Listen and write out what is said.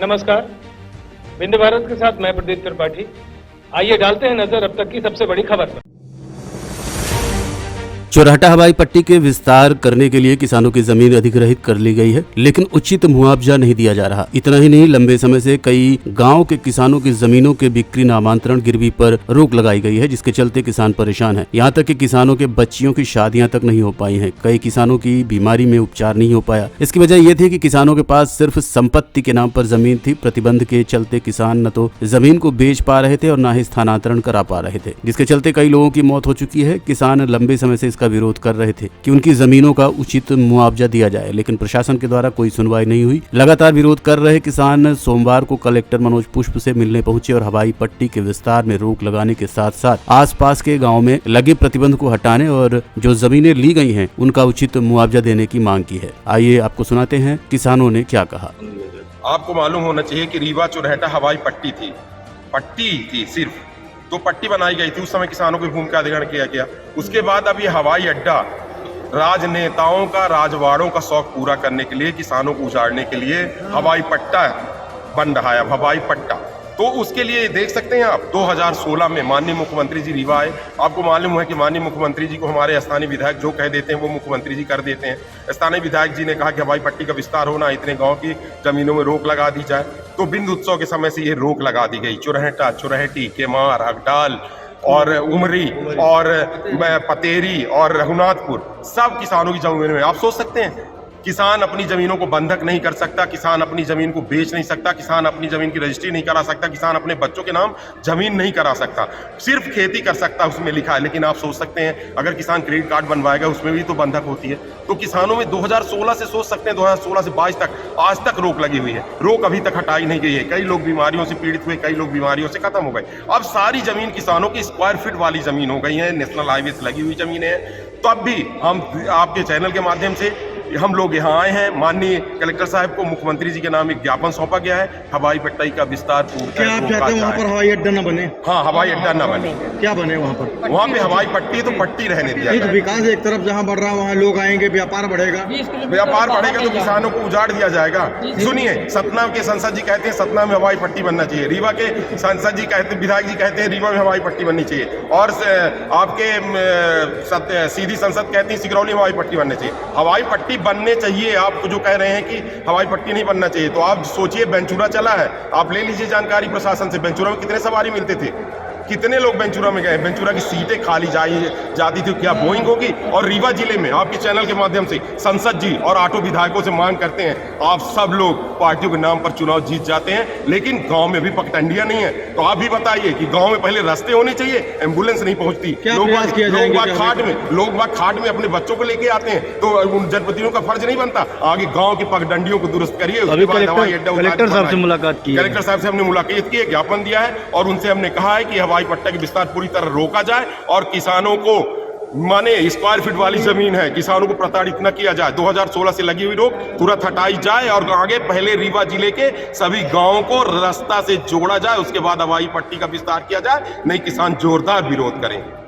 नमस्कार, विंध्य भारत के साथ मैं प्रदीप त्रिपाठी। आइए डालते हैं नजर अब तक की सबसे बड़ी खबर पर। चौराहटा हवाई पट्टी के विस्तार करने के लिए किसानों की जमीन अधिग्रहित कर ली गई है, लेकिन उचित मुआवजा नहीं दिया जा रहा। इतना ही नहीं, लंबे समय से कई गांव के किसानों की जमीनों के बिक्री नामांतरण गिरवी पर रोक लगाई गई है, जिसके चलते किसान परेशान हैं। यहां तक कि किसानों के बच्चियों की शादियां तक नहीं हो पाई हैं। कई किसानों की बीमारी में उपचार नहीं हो पाया। इसकी वजह यह थी कि किसानों के पास सिर्फ संपत्ति के नाम पर जमीन थी। प्रतिबंध के चलते किसान न तो जमीन को बेच पा रहे थे और न ही स्थानांतरण करा पा रहे थे, जिसके चलते कई लोगों की मौत हो चुकी है। किसान लंबे समय से का विरोध कर रहे थे कि उनकी जमीनों का उचित मुआवजा दिया जाए, लेकिन प्रशासन के द्वारा कोई सुनवाई नहीं हुई। लगातार विरोध कर रहे किसान सोमवार को कलेक्टर मनोज पुष्प से मिलने पहुंचे और हवाई पट्टी के विस्तार में रोक लगाने के साथ साथ आसपास के गांव में लगे प्रतिबंध को हटाने और जो जमीनें ली गई हैं उनका उचित मुआवजा देने की मांग की है। आइए आपको सुनाते हैं किसानों ने क्या कहा। आपको मालूम होना चाहिए कि रीवा चौराहटा हवाई पट्टी थी सिर्फ, तो पट्टी बनाई गई थी। उस समय किसानों की भूमि का अधिग्रहण किया गया। उसके बाद अब ये हवाई अड्डा राजनेताओं का, राजवाड़ों का शौक पूरा करने के लिए, किसानों को उजाड़ने के लिए हवाई पट्टा बन रहा है। अब हवाई पट्टा तो उसके लिए देख सकते हैं आप 2016 में माननीय मुख्यमंत्री जी रीवा आए। आपको मालूम है कि माननीय मुख्यमंत्री जी को हमारे स्थानीय विधायक जो कह देते हैं वो मुख्यमंत्री जी कर देते हैं। स्थानीय विधायक जी ने कहा कि हवाई पट्टी का विस्तार होना, इतने गांव की जमीनों में रोक लगा दी जाए। तो बिंदु उत्सव के समय से ये रोक लगा दी गई। चौराहटा, चुरहटी, केमार, हगडाल और उमरी और पतेरी और रघुनाथपुर सब किसानों की जमीन में। आप सोच सकते हैं, किसान अपनी जमीनों को बंधक नहीं कर सकता, किसान अपनी जमीन को बेच नहीं सकता, किसान अपनी जमीन की रजिस्ट्री नहीं करा सकता, किसान अपने बच्चों के नाम जमीन नहीं करा सकता, सिर्फ खेती कर सकता उसमें लिखा है। लेकिन आप सोच सकते हैं अगर किसान क्रेडिट कार्ड बनवाएगा उसमें भी तो बंधक होती है। तो किसानों में 2016 से सोच सकते हैं 2016 से 22 तक आज तक रोक लगी हुई है। रोक अभी तक हटाई नहीं गई है। कई लोग बीमारियों से पीड़ित हुए, कई लोग बीमारियों से खत्म हो गए। अब सारी जमीन किसानों की स्क्वायर फीट वाली जमीन हो गई है, नेशनल हाईवे से लगी हुई जमीनें हैं। तब भी हम आपके चैनल के माध्यम से हम लोग यहाँ आए हैं। माननीय कलेक्टर साहब को मुख्यमंत्री जी के नाम एक ज्ञापन सौंपा गया है। हवाई पट्टी का विस्तार क्या आप चाहते हैं वहाँ पर हवाई अड्डा न बने? हाँ, हवाई अड्डा न बने। क्या बने वहाँ पर? वहाँ पे हवाई पट्टी तो पट्टी रहने दिया जाए। विकास एक तरफ जहाँ बढ़ रहा है वहाँ लोग आएंगे, व्यापार बढ़ेगा। व्यापार बढ़ेगा तो किसानों को उजाड़ दिया जाएगा। सुनिए, सतना के सांसद जी कहते हैं सतना में हवाई पट्टी बनना चाहिए। रीवा के सांसद जी कहते, विधायक जी कहते हैं रीवा में हवाई पट्टी बननी चाहिए। और आपके सीधी संसद कहती है सिगरौली हवाई पट्टी बननी चाहिए। हवाई पट्टी बनने चाहिए। आप जो कह रहे हैं कि हवाई पट्टी नहीं बनना चाहिए, तो आप सोचिए बेंचुरा चला है, आप ले लीजिए जानकारी प्रशासन से। बेंचुरा में कितने सवारी मिलते थे, कितने लोग बेंचुरा में गए, बेंचुरा की सीटें खाली जाती थी, क्या बोइंग होगी? और रीवा जिले में आपके चैनल के माध्यम से संसद जी और ऑटो विधायकों से मांग करते हैं, आप सब लोग पार्टियों के नाम पर चुनाव जीत जाते हैं, लेकिन गांव में भी पगडंडियां नहीं है। तो आप भी बताइए कि गांव में पहले रास्ते होने चाहिए, एम्बुलेंस नहीं पहुंचती, लोग खाट में अपने बच्चों को लेके आते हैं, तो उन जनप्रतिनिधियों का फर्ज नहीं बनता आगे गाँव की पगडंडियों को दुरुस्त करिए। कलेक्टर साहब से मुलाकात की, कलेक्टर साहब से हमने मुलाकात की, ज्ञापन दिया है और उनसे हमने कहा है कि हवाई पट्टा का विस्तार पूरी तरह रोका जाए और किसानों को माने स्क्वायर फीट वाली जमीन है, किसानों को प्रताड़ित न किया जाए। 2016 से लगी हुई रोक तुरंत हटाई जाए और आगे पहले रीवा जिले के सभी गांवों को रास्ता से जोड़ा जाए, उसके बाद हवाई पट्टी का विस्तार किया जाए, नहीं किसान जोरदार विरोध करेंगे।